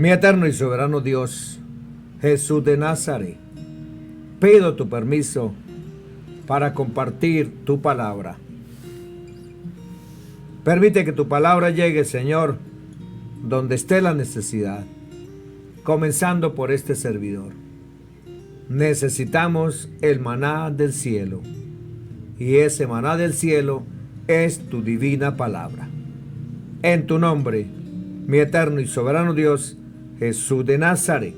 Mi eterno y soberano Dios, Jesús de Nazaret, pido tu permiso para compartir tu palabra. Permite que tu palabra llegue, Señor, donde esté la necesidad, comenzando por este servidor. Necesitamos el maná del cielo, y ese maná del cielo es tu divina palabra. En tu nombre, mi eterno y soberano Dios, Jesús de Nazaret.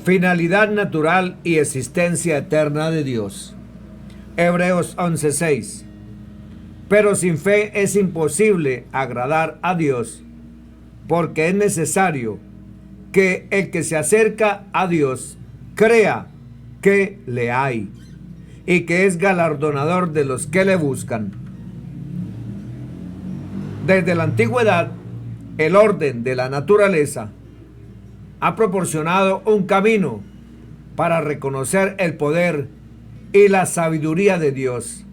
Finalidad natural y existencia eterna de Dios. Hebreos 11:6. Pero sin fe es imposible agradar a Dios, porque es necesario que el que se acerca a Dios crea que le hay y que es galardonador de los que le buscan. Desde la antigüedad, el orden de la naturaleza ha proporcionado un camino para reconocer el poder y la sabiduría de Dios.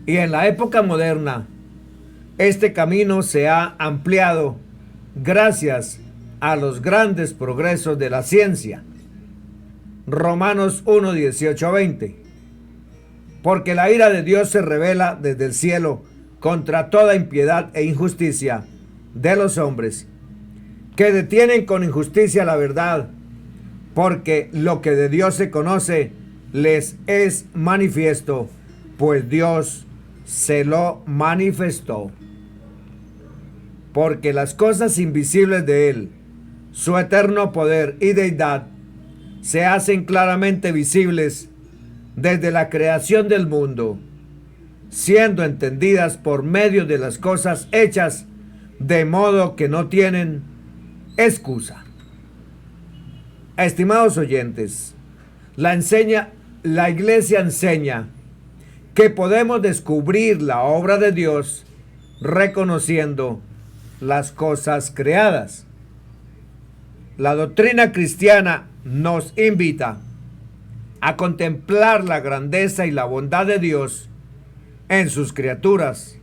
Y en la época moderna, este camino se ha ampliado gracias a los grandes progresos de la ciencia. Romanos 1, 18 a 20. Porque la ira de Dios se revela desde el cielo contra toda impiedad e injusticia de los hombres, que detienen con injusticia la verdad, porque lo que de Dios se conoce les es manifiesto, pues Dios se lo manifestó. Porque las cosas invisibles de Él, su eterno poder y deidad, se hacen claramente visibles desde la creación del mundo, siendo entendidas por medio de las cosas hechas, de modo que no tienen excusa. Estimados oyentes, la Iglesia enseña que podemos descubrir la obra de Dios reconociendo las cosas creadas. La doctrina cristiana nos invita a contemplar la grandeza y la bondad de Dios en sus criaturas,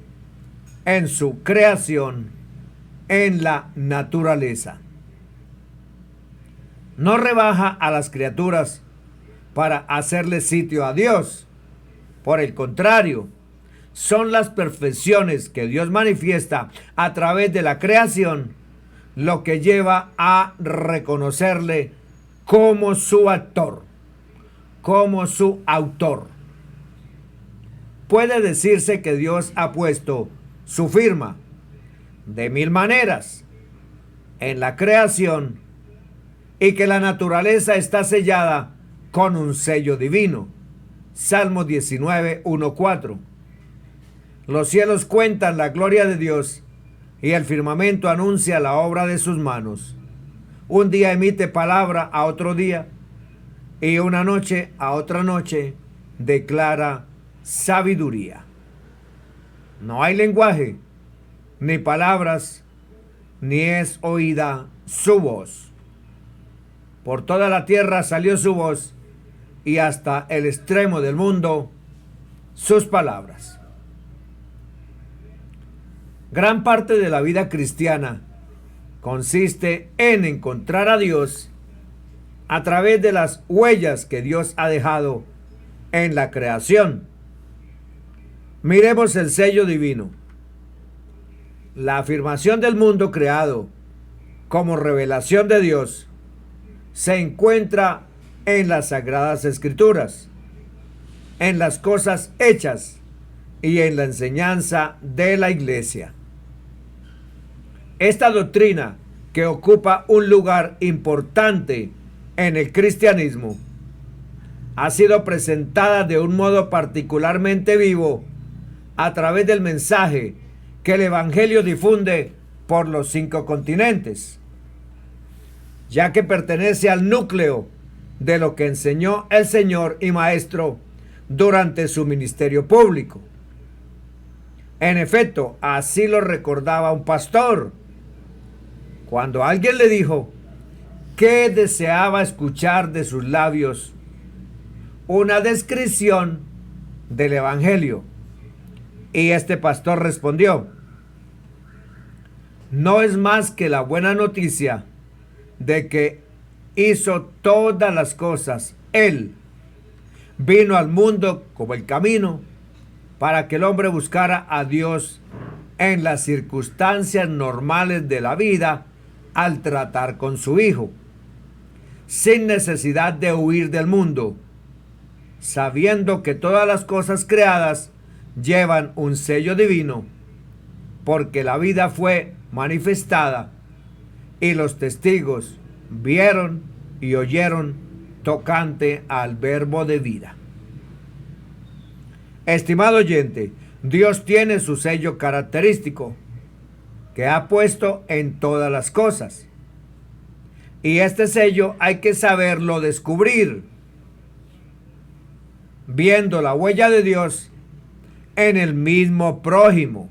en su creación, en la naturaleza. No rebaja a las criaturas para hacerle sitio a Dios. Por el contrario, son las perfecciones que Dios manifiesta a través de la creación lo que lleva a reconocerle como su actor, como su autor. Puede decirse que Dios ha puesto su firma de mil maneras en la creación y que la naturaleza está sellada con un sello divino. Salmo 19, 1, 4. Los cielos cuentan la gloria de Dios y el firmamento anuncia la obra de sus manos. Un día emite palabra a otro día y una noche a otra noche declara sabiduría. No hay lenguaje, ni palabras, ni es oída su voz. Por toda la tierra salió su voz y hasta el extremo del mundo sus palabras. Gran parte de la vida cristiana consiste en encontrar a Dios a través de las huellas que Dios ha dejado en la creación. Miremos el sello divino. La afirmación del mundo creado como revelación de Dios se encuentra en las Sagradas Escrituras, en las cosas hechas y en la enseñanza de la Iglesia. Esta doctrina, que ocupa un lugar importante en el cristianismo, ha sido presentada de un modo particularmente vivo a través del mensaje que el Evangelio difunde por los 5 continentes, ya que pertenece al núcleo de lo que enseñó el Señor y Maestro durante su ministerio público. En efecto, así lo recordaba un pastor cuando alguien le dijo que deseaba escuchar de sus labios una descripción del Evangelio. Y este pastor respondió: no es más que la buena noticia de que hizo todas las cosas. Él vino al mundo como el camino para que el hombre buscara a Dios en las circunstancias normales de la vida al tratar con su Hijo, sin necesidad de huir del mundo, sabiendo que todas las cosas creadas llevan un sello divino, porque la vida fue manifestada y los testigos vieron y oyeron tocante al verbo de vida. Estimado oyente, Dios tiene su sello característico que ha puesto en todas las cosas. Y este sello hay que saberlo descubrir, viendo la huella de Dios en el mismo prójimo.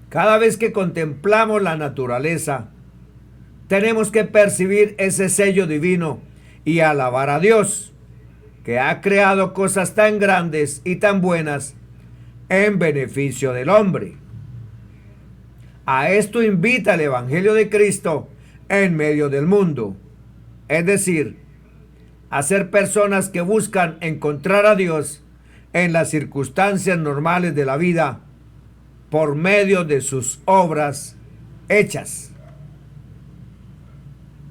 Cada vez que contemplamos la naturaleza, tenemos que percibir ese sello divino y alabar a Dios, que ha creado cosas tan grandes y tan buenas en beneficio del hombre. A esto invita el Evangelio de Cristo en medio del mundo, es decir, a ser personas que buscan encontrar a Dios en las circunstancias normales de la vida por medio de sus obras hechas.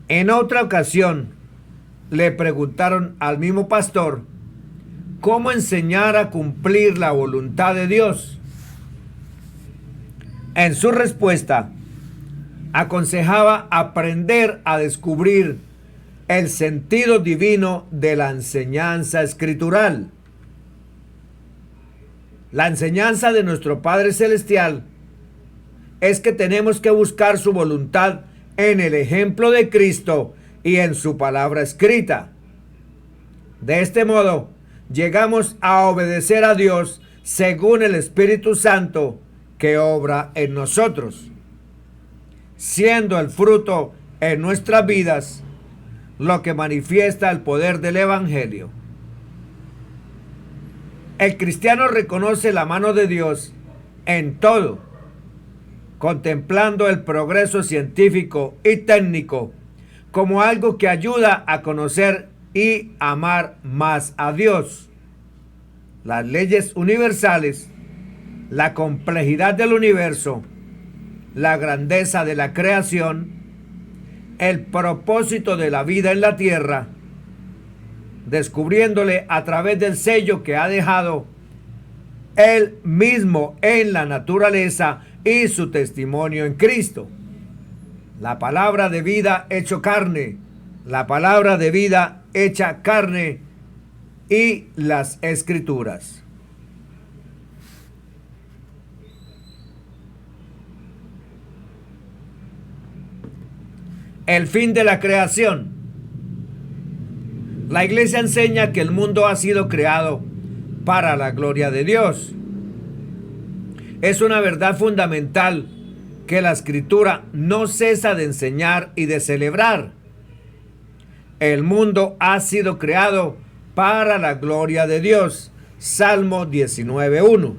En otra ocasión le preguntaron al mismo pastor cómo enseñar a cumplir la voluntad de Dios. En su respuesta, aconsejaba aprender a descubrir el sentido divino de la enseñanza escritural. La enseñanza de nuestro Padre Celestial es que tenemos que buscar su voluntad en el ejemplo de Cristo y en su palabra escrita. De este modo, llegamos a obedecer a Dios según el Espíritu Santo que obra en nosotros, siendo el fruto en nuestras vidas lo que manifiesta el poder del Evangelio. El cristiano reconoce la mano de Dios en todo, contemplando el progreso científico y técnico como algo que ayuda a conocer y amar más a Dios. Las leyes universales, la complejidad del universo, la grandeza de la creación, el propósito de la vida en la tierra, descubriéndole a través del sello que ha dejado él mismo en la naturaleza y su testimonio en Cristo. La palabra de vida hecho carne, la palabra de vida hecha carne y las Escrituras. El fin de la creación. La Iglesia enseña que el mundo ha sido creado para la gloria de Dios. Es una verdad fundamental que la Escritura no cesa de enseñar y de celebrar. El mundo ha sido creado para la gloria de Dios. Salmo 19:1.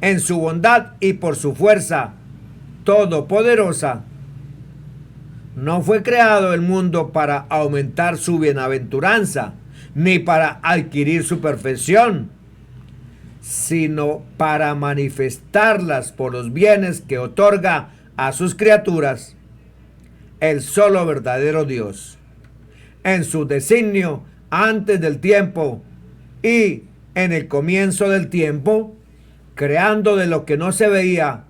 En su bondad y por su fuerza todopoderosa, no fue creado el mundo para aumentar su bienaventuranza, ni para adquirir su perfección, sino para manifestarlas por los bienes que otorga a sus criaturas el solo verdadero Dios, en su designio antes del tiempo y en el comienzo del tiempo, creando de lo que no se veía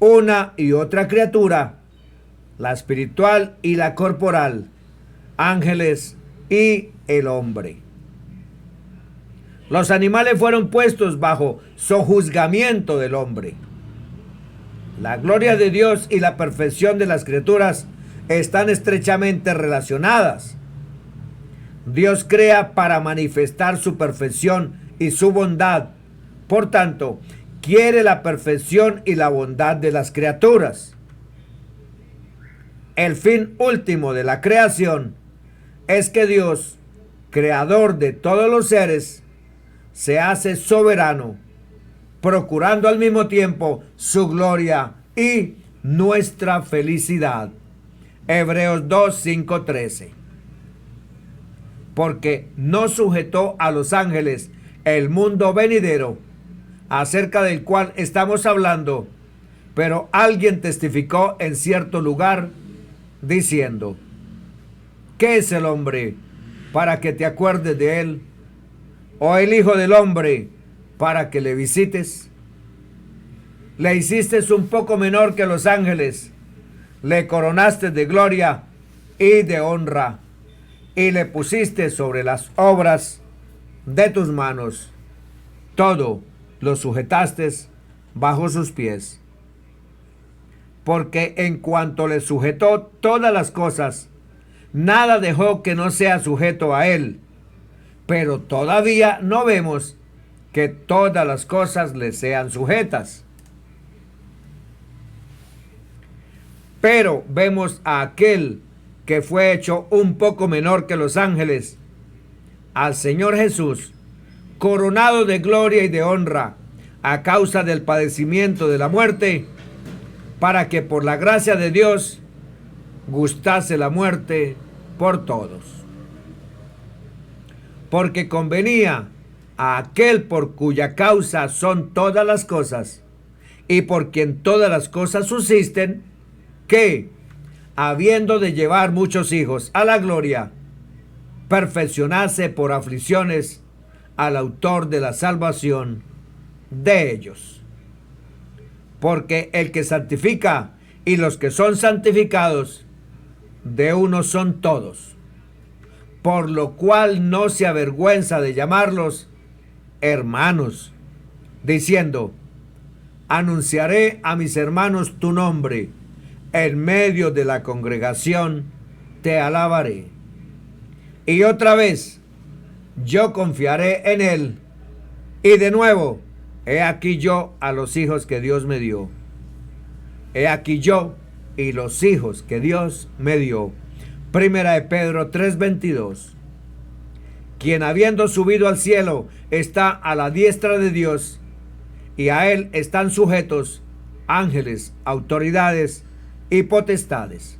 una y otra criatura, la espiritual y la corporal, ángeles y el hombre. Los animales fueron puestos bajo sojuzgamiento del hombre. La gloria de Dios y la perfección de las criaturas están estrechamente relacionadas. Dios crea para manifestar su perfección y su bondad. Por tanto, quiere la perfección y la bondad de las criaturas. El fin último de la creación es que Dios creador de todos los seres, se hace soberano, procurando al mismo tiempo su gloria y nuestra felicidad. Hebreos 2, 5, 13. Porque no sujetó a los ángeles el mundo venidero, acerca del cual estamos hablando, pero alguien testificó en cierto lugar, diciendo: ¿qué es el hombre para que te acuerdes de él? ¿O el hijo del hombre para que le visites? Le hiciste un poco menor que los ángeles, le coronaste de gloria y de honra, y le pusiste sobre las obras de tus manos. Todo lo sujetaste bajo sus pies. Porque en cuanto le sujetó todas las cosas, nada dejó que no sea sujeto a él. Pero todavía no vemos que todas las cosas le sean sujetas. Pero vemos a aquel que fue hecho un poco menor que los ángeles, al Señor Jesús, coronado de gloria y de honra a causa del padecimiento de la muerte, para que por la gracia de Dios gustase la muerte por todos. Porque convenía a aquel por cuya causa son todas las cosas, y por quien todas las cosas subsisten, que, habiendo de llevar muchos hijos a la gloria, perfeccionase por aflicciones al autor de la salvación de ellos. Porque el que santifica y los que son santificados, de uno son todos, por lo cual no se avergüenza de llamarlos hermanos, diciendo: anunciaré a mis hermanos tu nombre, en medio de la congregación te alabaré. Y otra vez, yo confiaré en él. Y de nuevo, he aquí yo a los hijos que Dios me dio. He aquí yo y los hijos que Dios me dio. Primera de Pedro 3:22. Quien habiendo subido al cielo está a la diestra de Dios, y a él están sujetos ángeles, autoridades y potestades.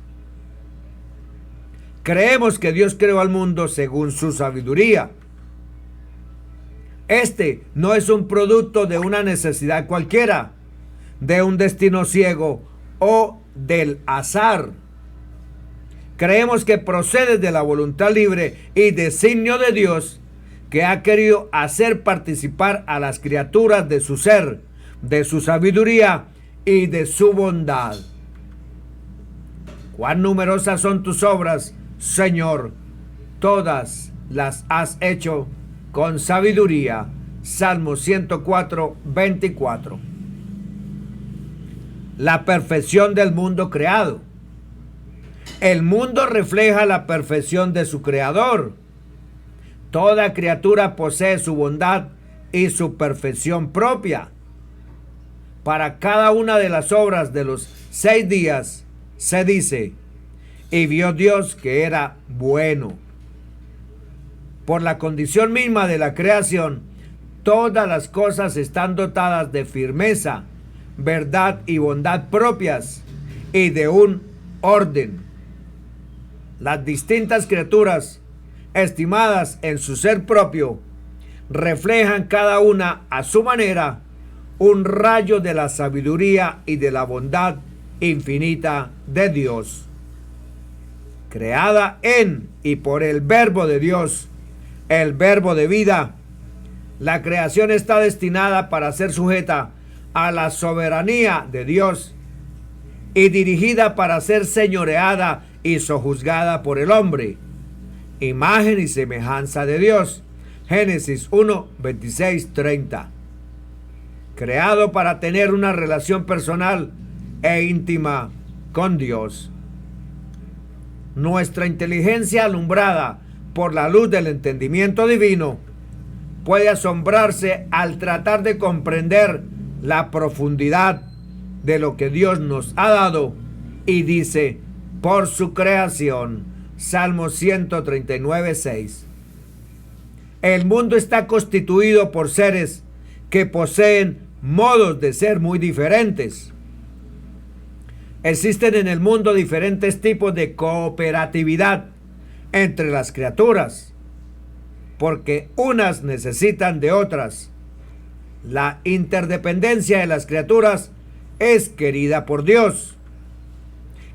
Creemos que Dios creó al mundo según su sabiduría. Este no es un producto de una necesidad cualquiera, de un destino ciego o del azar. Creemos que procede de la voluntad libre y designio de Dios, que ha querido hacer participar a las criaturas de su ser, de su sabiduría y de su bondad. Cuán numerosas son tus obras, Señor, todas las has hecho con sabiduría. Salmo 104:24. La perfección del mundo creado. El mundo refleja la perfección de su creador. Toda criatura posee su bondad y su perfección propia. Para cada una de las obras de los 6 días se dice: y vio Dios que era bueno. Por la condición misma de la creación, todas las cosas están dotadas de firmeza, verdad y bondad propias y de un orden. Las distintas criaturas, estimadas en su ser propio, reflejan cada una a su manera un rayo de la sabiduría y de la bondad infinita de Dios. Creada en y por el Verbo de Dios, el Verbo de vida, la creación está destinada para ser sujeta a la soberanía de Dios y dirigida para ser señoreada y sojuzgada por el hombre, imagen y semejanza de Dios. Génesis 1, 26, 30. Creado para tener una relación personal e íntima con Dios. Nuestra inteligencia, alumbrada por la luz del entendimiento divino, puede asombrarse al tratar de comprender la profundidad de lo que Dios nos ha dado y dice: por su creación. Salmo 139:6. El mundo está constituido por seres que poseen modos de ser muy diferentes. Existen en el mundo diferentes tipos de cooperatividad entre las criaturas, porque unas necesitan de otras. La interdependencia de las criaturas es querida por Dios,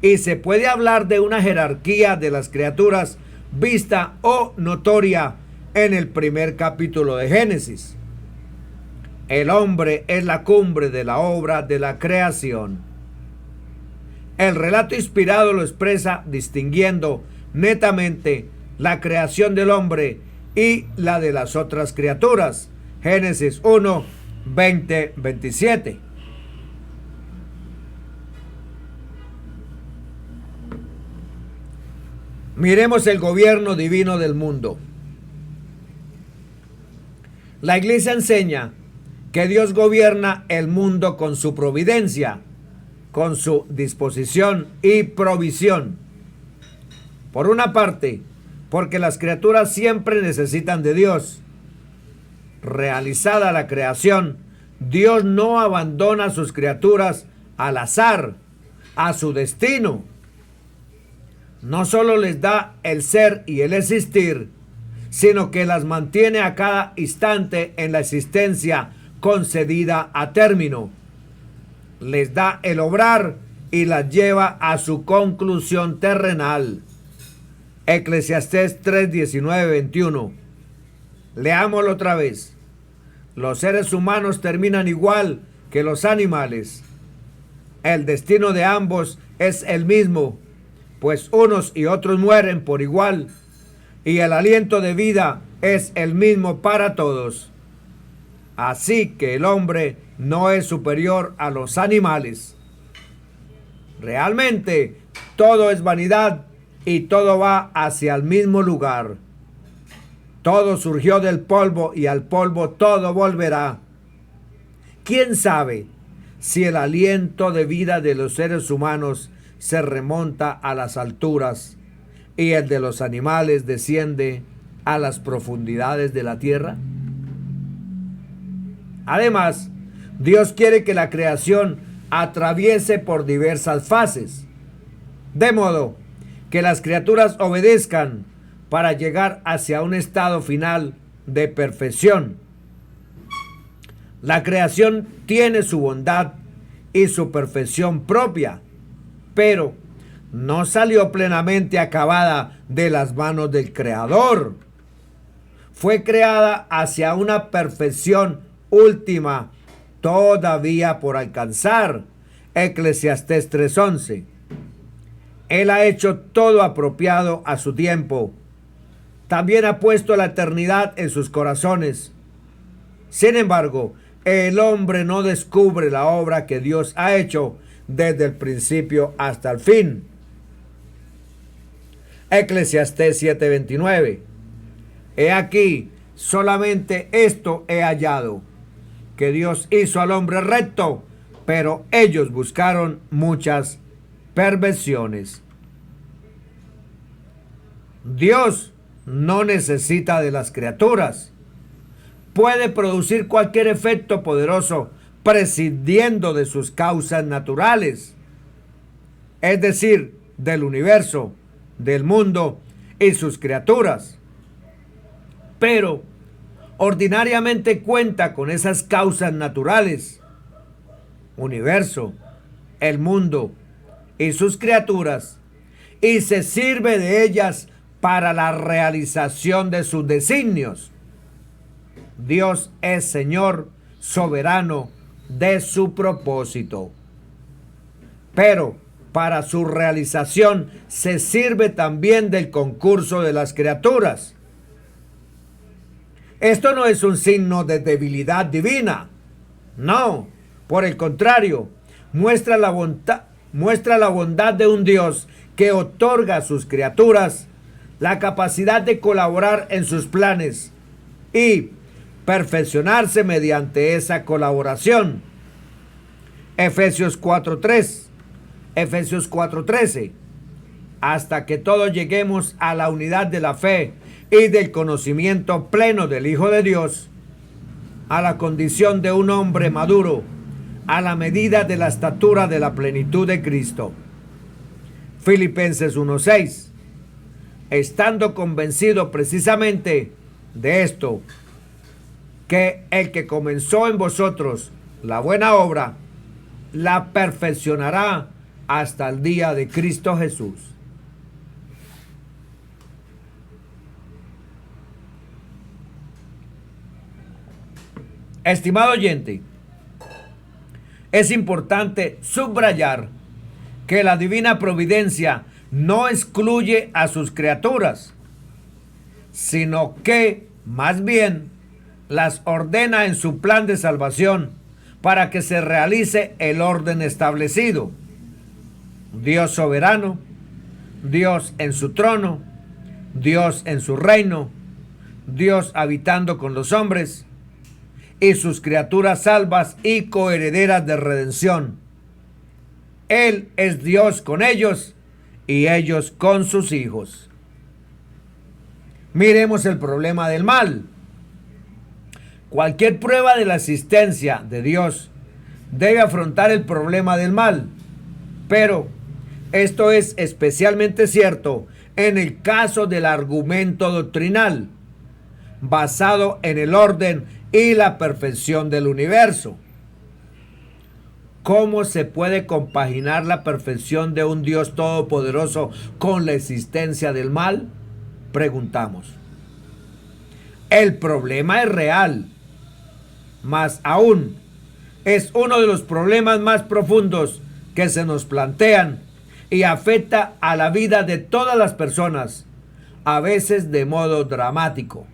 y se puede hablar de una jerarquía de las criaturas vista o notoria en el primer capítulo de Génesis. El hombre es la cumbre de la obra de la creación. El relato inspirado lo expresa distinguiendo netamente la creación del hombre y la de las otras criaturas. Génesis 1, 20, 27. Miremos el gobierno divino del mundo. La Iglesia enseña que Dios gobierna el mundo con su providencia, con su disposición y provisión. Por una parte, porque las criaturas siempre necesitan de Dios. Realizada la creación, Dios no abandona a sus criaturas al azar, a su destino. No solo les da el ser y el existir, sino que las mantiene a cada instante en la existencia concedida a término. Les da el obrar y las lleva a su conclusión terrenal. Eclesiastés 3, 19, 21. Leámoslo otra vez. Los seres humanos terminan igual que los animales. El destino de ambos es el mismo, pues unos y otros mueren por igual, y el aliento de vida es el mismo para todos. Así que el hombre no es superior a los animales. Realmente todo es vanidad y todo va hacia el mismo lugar. Todo surgió del polvo y al polvo todo volverá. ¿Quién sabe si el aliento de vida de los seres humanos se remonta a las alturas y el de los animales desciende a las profundidades de la tierra? Además, Dios quiere que la creación atraviese por diversas fases, de modo que las criaturas obedezcan para llegar hacia un estado final de perfección. La creación tiene su bondad y su perfección propia, pero no salió plenamente acabada de las manos del Creador. Fue creada hacia una perfección última, todavía por alcanzar. Eclesiastés 3:11. Él ha hecho todo apropiado a su tiempo. También ha puesto la eternidad en sus corazones. Sin embargo, el hombre no descubre la obra que Dios ha hecho desde el principio hasta el fin. Eclesiastés 7:29. He aquí, solamente esto he hallado, que Dios hizo al hombre recto, pero ellos buscaron muchas perversiones. Dios no necesita de las criaturas. Puede producir cualquier efecto poderoso prescindiendo de sus causas naturales, es decir, del universo, del mundo y sus criaturas. Pero ordinariamente cuenta con esas causas naturales, universo, el mundo y sus criaturas, y se sirve de ellas para la realización de sus designios. Dios es Señor soberano de su propósito, pero para su realización se sirve también del concurso de las criaturas. Esto no es un signo de debilidad divina, no, por el contrario, muestra la bondad de un Dios que otorga a sus criaturas la capacidad de colaborar en sus planes y perfeccionarse mediante esa colaboración. Efesios 4:3, Efesios 4:13. hasta que todos lleguemos a la unidad de la fe y del conocimiento pleno del Hijo de Dios, a la condición de un hombre maduro, a la medida de la estatura de la plenitud de Cristo. Filipenses 1:6. Estando convencido precisamente de esto, que el que comenzó en vosotros la buena obra, la perfeccionará hasta el día de Cristo Jesús. Estimado oyente, es importante subrayar que la divina providencia no excluye a sus criaturas, sino que, más bien, las ordena en su plan de salvación para que se realice el orden establecido. Dios soberano, Dios en su trono, Dios en su reino, Dios habitando con los hombres y sus criaturas salvas y coherederas de redención. Él es Dios con ellos y ellos con sus hijos. Miremos el problema del mal. Cualquier prueba de la existencia de Dios debe afrontar el problema del mal, pero esto es especialmente cierto en el caso del argumento doctrinal, basado en el orden y la perfección del universo. ¿Cómo se puede compaginar la perfección de un Dios todopoderoso con la existencia del mal? Preguntamos. El problema es real, más aún es uno de los problemas más profundos que se nos plantean y afecta a la vida de todas las personas, a veces de modo dramático.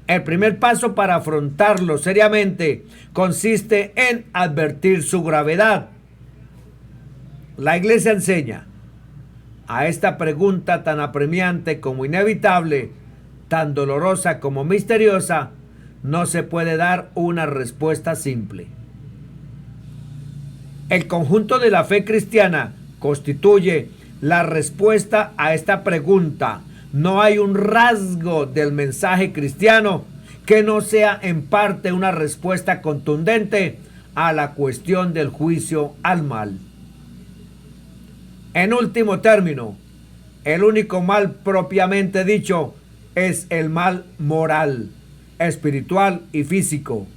El primer paso para afrontarlo seriamente consiste en advertir su gravedad. La Iglesia enseña: a esta pregunta tan apremiante como inevitable, tan dolorosa como misteriosa, no se puede dar una respuesta simple. El conjunto de la fe cristiana constituye la respuesta a esta pregunta. No hay un rasgo del mensaje cristiano que no sea en parte una respuesta contundente a la cuestión del juicio al mal. En último término, el único mal propiamente dicho es el mal moral, espiritual y físico,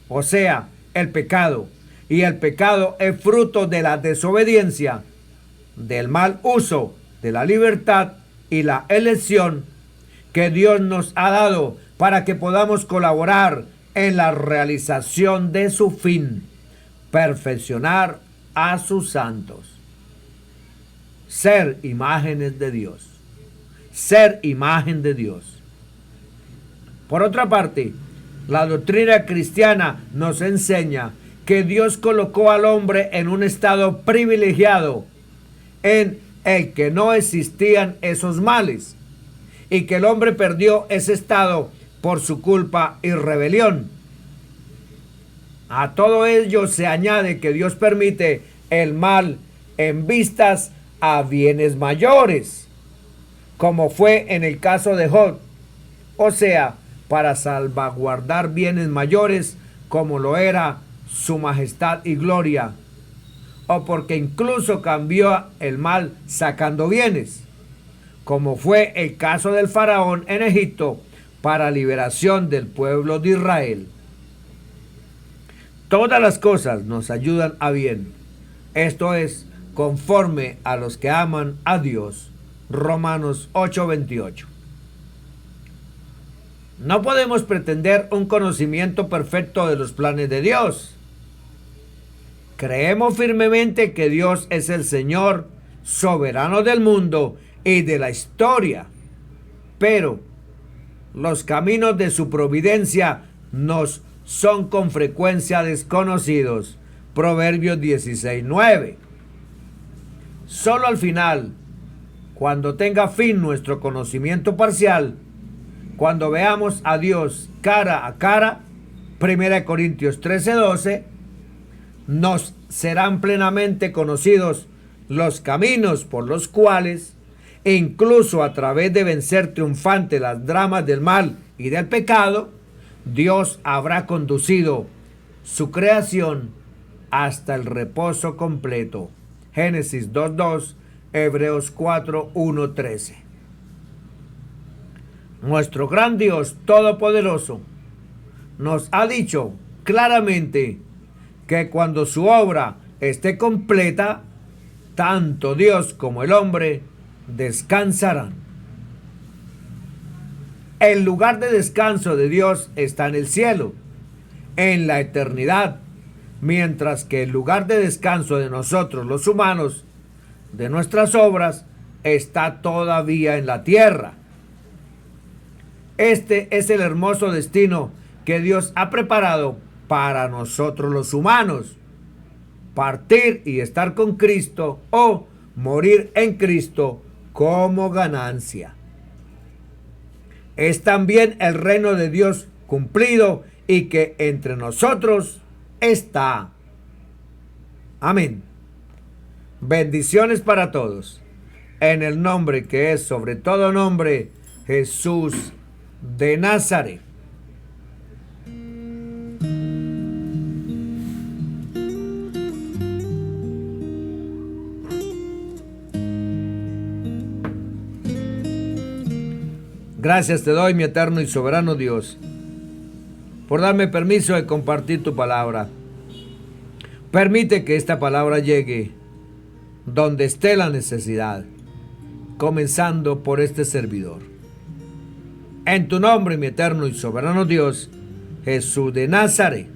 o sea, el pecado. Y el pecado es fruto de la desobediencia, del mal uso de la libertad y la elección que Dios nos ha dado para que podamos colaborar en la realización de su fin, perfeccionar a sus santos. Ser imágenes de Dios. Ser imagen de Dios. Por otra parte, la doctrina cristiana nos enseña que Dios colocó al hombre en un estado privilegiado en el que no existían esos males y que el hombre perdió ese estado por su culpa y rebelión. A todo ello se añade que Dios permite el mal en vistas a bienes mayores, como fue en el caso de Job, o sea, para salvaguardar bienes mayores como lo era su majestad y gloria, o porque incluso cambió el mal sacando bienes, como fue el caso del faraón en Egipto para liberación del pueblo de Israel. Todas las cosas nos ayudan a bien, esto es, conforme a los que aman a Dios. Romanos 8:28. No podemos pretender un conocimiento perfecto de los planes de Dios. Creemos firmemente que Dios es el Señor soberano del mundo y de la historia, pero los caminos de su providencia nos son con frecuencia desconocidos. Proverbios 16:9. Solo al final, cuando tenga fin nuestro conocimiento parcial, cuando veamos a Dios cara a cara, 1 Corintios 13:12, nos serán plenamente conocidos los caminos por los cuales, incluso a través de vencer triunfante las dramas del mal y del pecado, Dios habrá conducido su creación hasta el reposo completo. Génesis 2:2, Hebreos 4:1-13. Nuestro gran Dios Todopoderoso nos ha dicho claramente que cuando su obra esté completa, tanto Dios como el hombre descansarán. El lugar de descanso de Dios está en el cielo, en la eternidad, mientras que el lugar de descanso de nosotros los humanos, de nuestras obras, está todavía en la tierra. Este es el hermoso destino que Dios ha preparado para nosotros los humanos: partir y estar con Cristo o morir en Cristo como ganancia. Es también el reino de Dios cumplido y que entre nosotros está. Amén. Bendiciones para todos. En el nombre que es sobre todo nombre, Jesús de Nazaret. Gracias te doy, mi eterno y soberano Dios, por darme permiso de compartir tu palabra. Permite que esta palabra llegue donde esté la necesidad, comenzando por este servidor. En tu nombre, mi eterno y soberano Dios, Jesús de Nazaret.